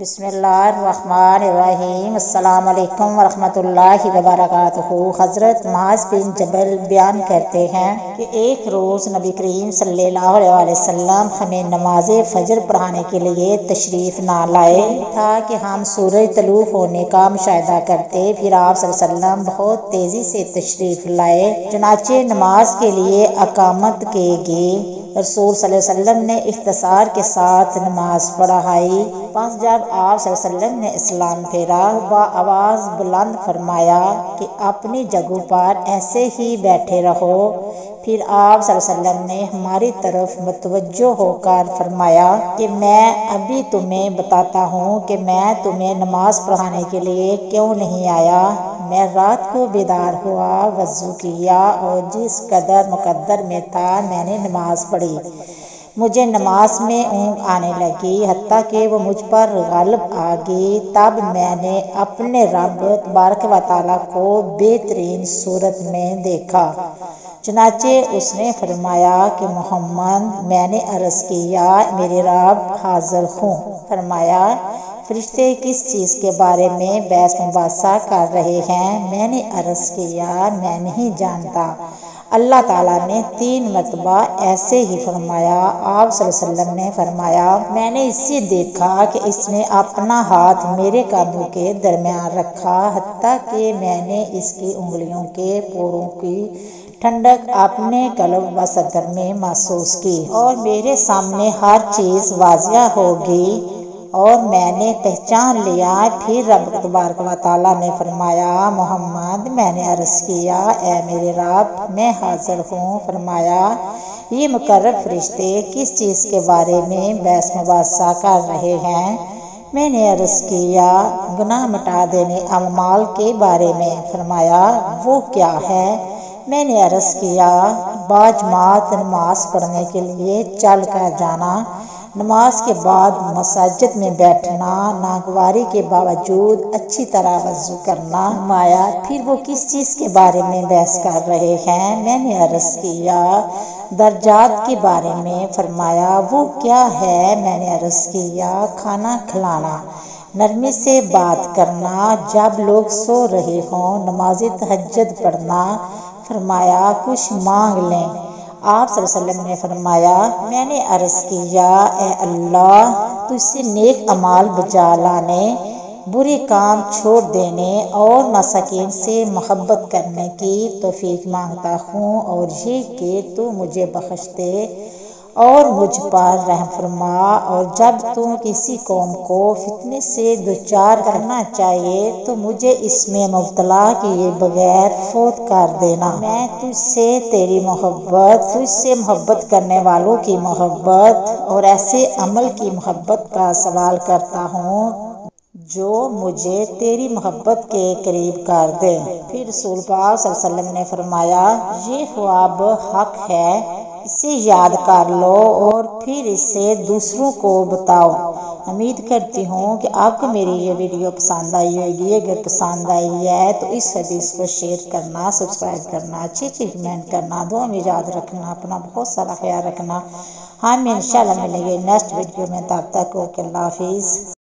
بسم اللہ الرحمن الرحیم۔ السلام علیکم ورحمۃ اللہ وبرکاتہ۔ حضرت معاذ بن جبل بیان کرتے ہیں کہ ایک روز نبی کریم صلی اللہ علیہ وسلم ہمیں نماز فجر پڑھانے کے لیے تشریف نہ لائے تھا کہ ہم سورج طلوع ہونے کا مشاہدہ کرتے، پھر آپ صلی اللہ علیہ وسلم بہت تیزی سے تشریف لائے، چنانچہ نماز کے لیے اقامت کی گئی۔ رسول صلی اللہ علیہ وسلم نے اختصار کے ساتھ نماز پڑھائی۔ پس جب آپ صلی اللہ علیہ وسلم نے اسلام پھیرا، با آواز بلند فرمایا کہ اپنی جگہوں پر ایسے ہی بیٹھے رہو۔ پھر آپ صلی اللہ علیہ وسلم نے ہماری طرف متوجہ ہو کر فرمایا کہ میں ابھی تمہیں بتاتا ہوں کہ میں تمہیں نماز پڑھانے کے لیے کیوں نہیں آیا۔ میں رات کو بیدار ہوا، وضو کیا اور جس قدر مقدر میں تھا میں نے نماز پڑھی۔ مجھے نماز میں اونگ آنے لگی، حتیٰ کہ وہ مجھ پر غالب آ گئی۔ تب میں نے اپنے رب تبارک و تعالیٰ کو بہترین صورت میں دیکھا۔ چنانچہ اس نے فرمایا کہ محمد، میں نے عرض کیا میرے رب حاضر ہوں۔ فرمایا فرشتے کس چیز کے بارے میں بحث مباحثہ کر رہے ہیں؟ میں نے عرض کیا میں نہیں جانتا۔ اللہ تعالیٰ نے 3 مرتبہ ایسے ہی فرمایا۔ آپ صلی اللہ علیہ وسلم نے فرمایا میں نے اسے دیکھا کہ اس نے اپنا ہاتھ میرے کندھوں کے درمیان رکھا، حتیٰ کہ میں نے اس کی انگلیوں کے پوروں کی ٹھنڈک اپنے قلب و صدر میں محسوس کی، اور میرے سامنے ہر چیز واضح ہو گئی اور میں نے پہچان لیا۔ پھر رب تبارک و تعالیٰ نے فرمایا محمد، میں نے عرض کیا اے میرے رب میں حاضر ہوں۔ فرمایا یہ مقرب فرشتے کس چیز کے بارے میں بحث مباحثہ کر رہے ہیں؟ میں نے عرض کیا گناہ مٹا دینے اعمال کے بارے میں۔ فرمایا وہ کیا ہے؟ میں نے عرض کیا باجماعت نماز پڑھنے کے لیے چل کر جانا، نماز کے بعد مساجد میں بیٹھنا، ناگواری کے باوجود اچھی طرح وضو کرنا۔ فرمایا پھر وہ کس چیز کے بارے میں بحث کر رہے ہیں؟ میں نے عرض کیا درجات کے بارے میں۔ فرمایا وہ کیا ہے؟ میں نے عرض کیا کھانا کھلانا، نرمی سے بات کرنا جب لوگ سو رہے ہوں، نماز تہجد پڑھنا۔ فرمایا کچھ مانگ لیں۔ آپ صلی اللہ علیہ وسلم نے فرمایا میں نے عرض کیا اے اللہ تجھ سے نیک اعمال بجا لانے، برے کام چھوڑ دینے اور مساکین سے محبت کرنے کی توفیق مانگتا ہوں، اور یہ کہ تو مجھے بخش دے اور مجھ پر رحم فرما، اور جب تو کسی قوم کو فتنے سے دوچار کرنا چاہیے تو مجھے اس میں مبتلا کیے بغیر فوت کر دینا۔ میں تجھ سے تیری محبت، تجھ سے محبت کرنے والوں کی محبت اور ایسے عمل کی محبت کا سوال کرتا ہوں جو مجھے تیری محبت کے قریب کر دے۔ پھر رسول پاک صلی اللہ علیہ وسلم نے فرمایا یہ خواب حق ہے، اسے یاد کر لو اور پھر اسے دوسروں کو بتاؤ۔ امید کرتی ہوں کہ آپ کو میری یہ ویڈیو پسند آئی ہوگی۔ اگر پسند آئی ہے تو اس حدیث کو شیئر کرنا، سبسکرائب کرنا، اچھی کمنٹ کرنا، دعا میں یاد رکھنا، اپنا بہت سارا خیال رکھنا۔ ہم انشاءاللہ ملیں گے نیکسٹ ویڈیو میں، تب تک اوکے اللہ حافظ۔